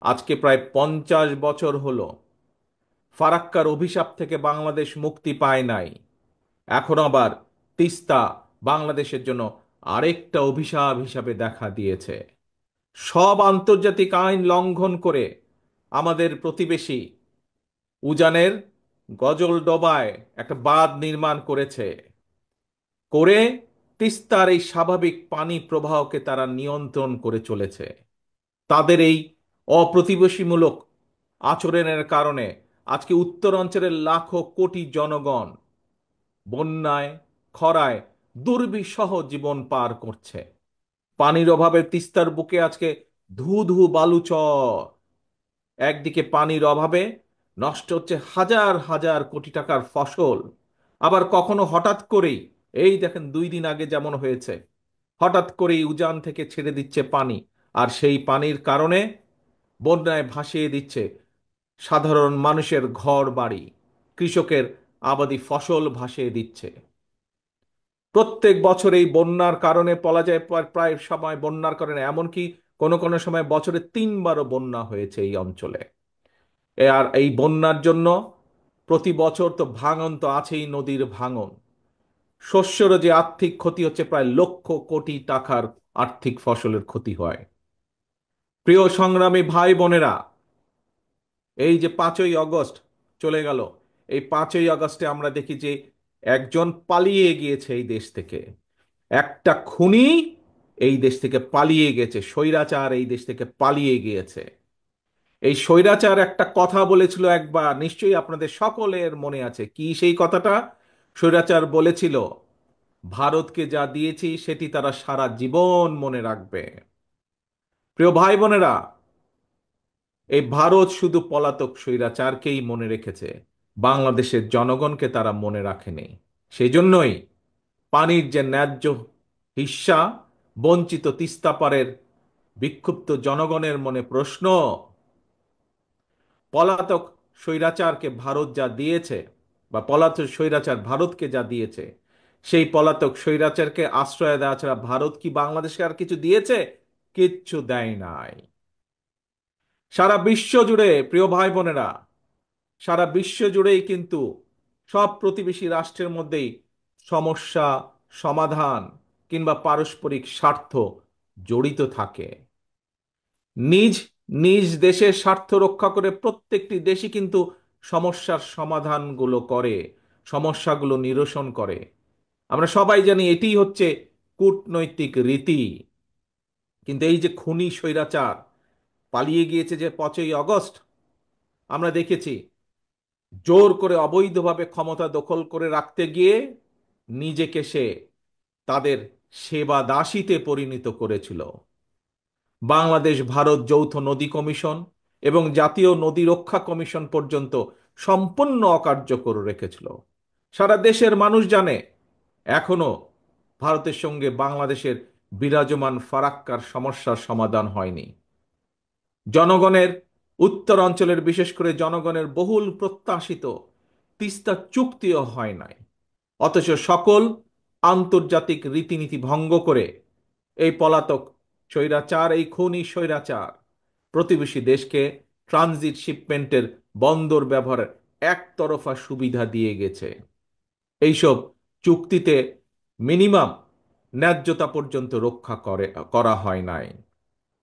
আজকে প্রায় 50 বছর হলো ফারাক্কার অভিশাপ থেকে বাংলাদেশ মুক্তি পায় নাই। এখন আবার তিস্তা বাংলাদেশের জন্য আরেকটা অভিশাপ হিসাবে দেখা দিয়েছে। সব আন্তর্জাতিক আইন লঙ্ঘন করে আমাদের প্রতিবেশী উজানের গজলডোবায় একটা বাঁধ নির্মাণ করেছে। করে তিস্তার এই স্বাভাবিক পানি প্রবাহকে তারা নিয়ন্ত্রণ করে চলেছে। তাদের এই অপ্রতিবেশীমূলক আচরণের কারণে আজকে উত্তরাঞ্চলের লাখো কোটি জনগণ বন্যায়, খরায় দুর্বিষহ জীবন পার করছে। পানির অভাবে তিস্তার বুকে আজকে ধু ধু বালুচর। একদিকে পানির অভাবে নষ্ট হচ্ছে হাজার হাজার কোটি টাকার ফসল, আবার কখনো হঠাৎ করেই, এই দেখেন 2 দিন আগে যেমন হয়েছে, হঠাৎ করেই উজান থেকে ছেড়ে দিচ্ছে পানি, আর সেই পানির কারণে বন্যায় ভাসিয়ে দিচ্ছে সাধারণ মানুষের ঘর বাড়ি, কৃষকের আবাদি ফসল ভাসিয়ে দিচ্ছে। প্রত্যেক বছর এই বন্যার কারণে বলা যায় প্রায় প্রায় সময় বন্যার কারণে এমনকি কোনো কোনো সময় বছরে 3বারও বন্যা হয়েছে এই অঞ্চলে। আর এই বন্যার জন্য প্রতি বছর তো ভাঙন তো আছেই, নদীর ভাঙন। শস্যেরও যে আর্থিক ক্ষতি হচ্ছে, প্রায় লক্ষ কোটি টাকার আর্থিক ফসলের ক্ষতি হয়। প্রিয় সংগ্রামী ভাই বোনেরা, এই যে 5ই আগস্ট চলে গেল, এই 5ই আগস্টে আমরা দেখি যে একজন পালিয়ে গিয়েছে এই দেশ থেকে। একটা খুনি এই দেশ থেকে পালিয়ে গেছে, স্বৈরাচার এই দেশ থেকে পালিয়ে গিয়েছে। এই স্বৈরাচার একটা কথা বলেছিল একবার, নিশ্চয়ই আপনাদের সকলের মনে আছে। কি সেই কথাটা? স্বৈরাচার বলেছিল, ভারতকে যা দিয়েছি সেটি তারা সারা জীবন মনে রাখবে। প্রিয় ভাই বোনেরা, এই ভারত শুধু পলাতক স্বৈরাচারকেই মনে রেখেছে, বাংলাদেশের জনগণকে তারা মনে রাখেনি। সেই জন্যই পানির যে ন্যায্য হিস্যা বঞ্চিত তিস্তাপারের বিক্ষুব্ধ জনগণের মনে প্রশ্ন, পলাতক স্বৈরাচারকে ভারত যা দিয়েছে, বা পলাতক স্বৈরাচার ভারতকে যা দিয়েছে, সেই পলাতক স্বৈরাচারকে আশ্রয় দেওয়া ছাড়া ভারত কি বাংলাদেশকে আর কিছু দিয়েছে? কিচ্ছু দেয় নাই। সারা বিশ্ব জুড়ে, প্রিয় ভাই বোনেরা, সারা বিশ্ব জুড়েই কিন্তু সব প্রতিবেশী রাষ্ট্রের মধ্যেই সমস্যা সমাধান কিংবা পারস্পরিক স্বার্থ জড়িত থাকে। নিজ নিজ দেশের স্বার্থ রক্ষা করে প্রত্যেকটি দেশই কিন্তু সমস্যার সমাধানগুলো করে, সমস্যাগুলো নিরসন করে। আমরা সবাই জানি এটিই হচ্ছে কূটনৈতিক রীতি। কিন্তু এই যে খুনি স্বৈরাচার পালিয়ে গিয়েছে যে 5ই আগস্ট, আমরা দেখেছি জোর করে অবৈধভাবে ক্ষমতা দখল করে রাখতে গিয়ে নিজেকে সে তাদের সেবা দাসীতে পরিণত করেছিল। বাংলাদেশ ভারত যৌথ নদী কমিশন এবং জাতীয় নদী রক্ষা কমিশন পর্যন্ত সম্পূর্ণ অকার্যকর রেখেছিল। সারা দেশের মানুষ জানে এখনো ভারতের সঙ্গে বাংলাদেশের বিরাজমান ফারাক্কার সমস্যার সমাধান হয়নি। জনগণের, উত্তর অঞ্চলের বিশেষ করে জনগণের বহুল প্রত্যাশিত তিস্তা চুক্তিও হয় নাই। অথচ সকল আন্তর্জাতিক রীতিনীতি ভঙ্গ করে এই পলাতক স্বৈরাচার, এই খুনি স্বৈরাচার প্রতিবেশী দেশকে ট্রানজিট শিপমেন্টের বন্দর ব্যবহারের একতরফা সুবিধা দিয়ে গেছে। এইসব চুক্তিতে মিনিমাম ন্যায্যতা পর্যন্ত রক্ষা করা হয় নাই।